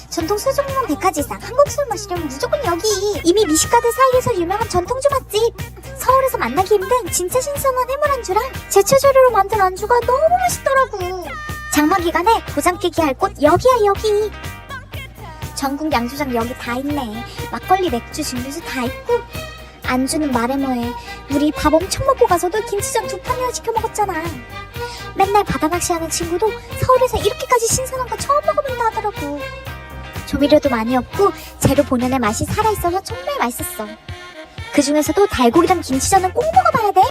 전통 술 전문 백화지상. 한국 술 마시려면 무조건 여기. 이미 미식가들 사이에서 유명한 전통주 맛집. 서울에서 만나기 힘든 진짜 신선한 해물 안주랑 제철 재료로 만든 안주가 너무 맛있더라고. 장마 기간에 도장 깨기 할 곳 여기야 여기. 전국 양조장 여기 다 있네. 막걸리, 맥주, 증류수 다 있고. 안주는 말해 뭐해. 우리 밥 엄청 먹고 가서도 김치전 2판이나 시켜 먹었잖아. 맨날 바다 낚시하는 친구도 서울에서 이렇게까지 신선한 거 처음 먹어본다 하더라고. 조미료도 많이 없고 재료 본연의 맛이 살아있어서 정말 맛있었어. 그 중에서도 달고기랑 김치전은 꼭 먹어봐야 돼.